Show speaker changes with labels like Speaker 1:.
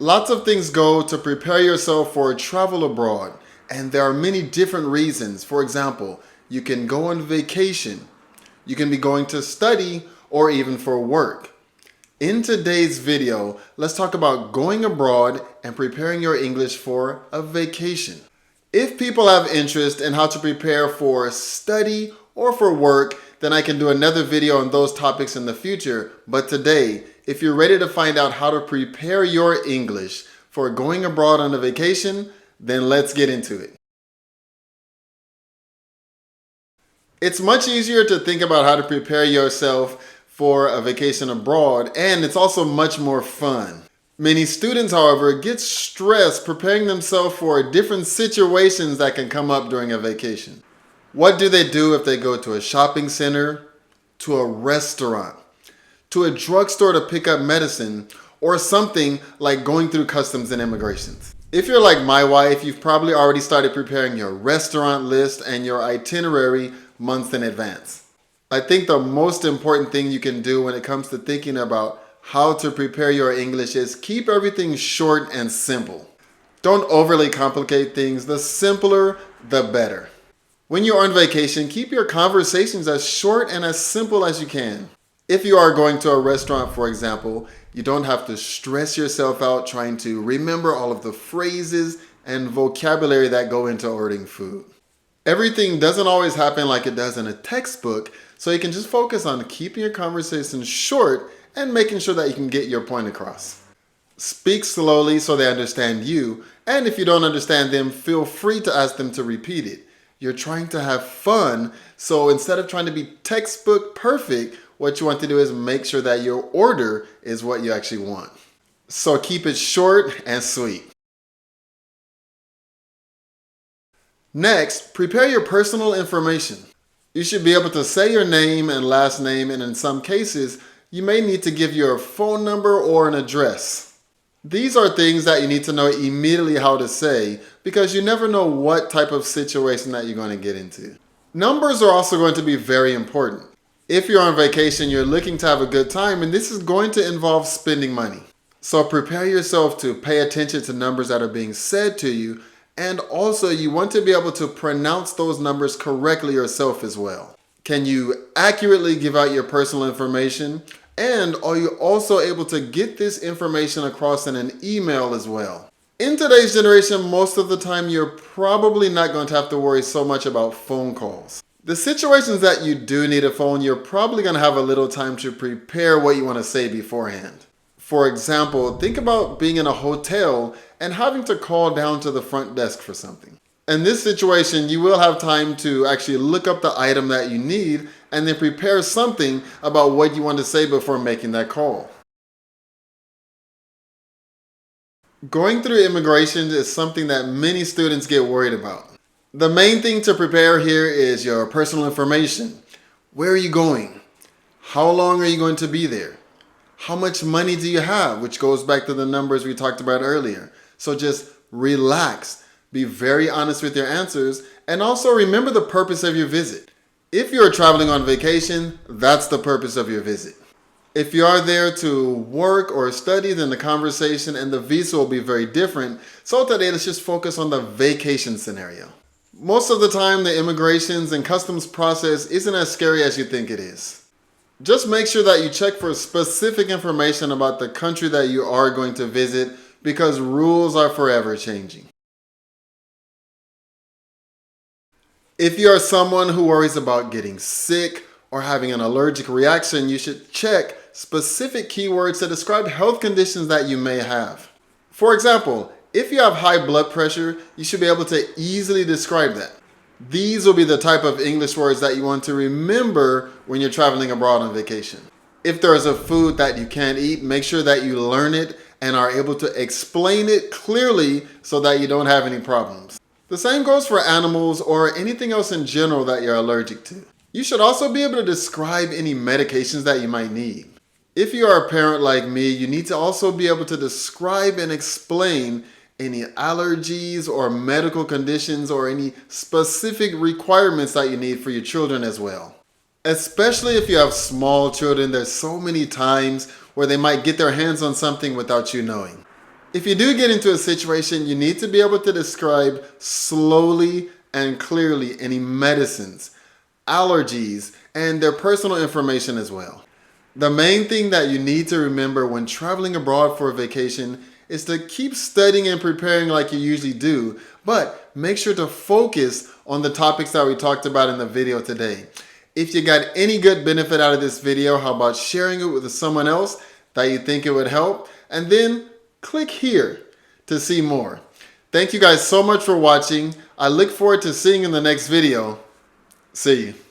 Speaker 1: Lots of things go to prepare yourself for travel abroad, and there are many different reasons. For example, you can go on vacation, you can be going to study, or even for work. In today's video, let's talk about going abroad and preparing your English for a vacation. If people have interest in how to prepare for study or for work, then I can do another video on those topics in the future. But today, if you're ready to find out how to prepare your English for going abroad on a vacation, then let's get into it. It's much easier to think about how to prepare yourself for a vacation abroad, and it's also much more fun. Many students, however, get stressed preparing themselves for different situations that can come up during a vacation. What do they do if they go to a shopping center, to a restaurant, to a drugstore to pick up medicine, or something like going through customs and immigrations? If you're like my wife, you've probably already started preparing your restaurant list and your itinerary months in advance. I think the most important thing you can do when it comes to thinking about how to prepare your English is keep everything short and simple. Don't overly complicate things. The simpler, the better. When you're on vacation, keep your conversations as short and as simple as you can. If you are going to a restaurant, for example, you don't have to stress yourself out trying to remember all of the phrases and vocabulary that go into ordering food. Everything doesn't always happen like it does in a textbook, so you can just focus on keeping your conversations short and making sure that you can get your point across. Speak slowly so they understand you, and if you don't understand them, feel free to ask them to repeat it. You're trying to have fun, so instead of trying to be textbook perfect, what you want to do is make sure that your order is what you actually want. So keep it short and sweet. Next, prepare your personal information. You should be able to say your name and last name, and in some cases, you may need to give your phone number or an address. These are things that you need to know immediately how to say because you never know what type of situation that you're going to get into. Numbers are also going to be very important. If you're on vacation, you're looking to have a good time, and this is going to involve spending money. So prepare yourself to pay attention to numbers that are being said to you, and also you want to be able to pronounce those numbers correctly yourself as well. Can you accurately give out your personal information? And are you also able to get this information across in an email as well? In today's generation, most of the time, you're probably not going to have to worry so much about phone calls. The situations that you do need a phone, you're probably going to have a little time to prepare what you want to say beforehand. For example, think about being in a hotel and having to call down to the front desk for something. In this situation, you will have time to actually look up the item that you need and then prepare something about what you want to say before making that call. Going through immigration is something that many students get worried about. The main thing to prepare here is your personal information. Where are you going? How long are you going to be there? How much money do you have? Which goes back to the numbers we talked about earlier. So just relax. Be very honest with your answers, and also remember the purpose of your visit. If you're traveling on vacation, that's the purpose of your visit. If you are there to work or study, then the conversation and the visa will be very different. So today, let's just focus on the vacation scenario. Most of the time, the immigrations and customs process isn't as scary as you think it is. Just make sure that you check for specific information about the country that you are going to visit because rules are forever changing. If you are someone who worries about getting sick or having an allergic reaction, you should check specific keywords to describe health conditions that you may have. For example, if you have high blood pressure, you should be able to easily describe that. These will be the type of English words that you want to remember when you're traveling abroad on vacation. If there is a food that you can't eat, make sure that you learn it and are able to explain it clearly so that you don't have any problems. The same goes for animals or anything else in general that you're allergic to. You should also be able to describe any medications that you might need. If you are a parent like me, you need to also be able to describe and explain any allergies or medical conditions or any specific requirements that you need for your children as well. Especially if you have small children, there's so many times where they might get their hands on something without you knowing. If you do get into a situation, you need to be able to describe slowly and clearly any medicines, allergies, and their personal information as well. The main thing that you need to remember when traveling abroad for a vacation is to keep studying and preparing like you usually do, but make sure to focus on the topics that we talked about in the video today. If you got any good benefit out of this video, how about sharing it with someone else that you think it would help? And then click here to see more. Thank you guys so much for watching. I look forward to seeing you in the next video. See you.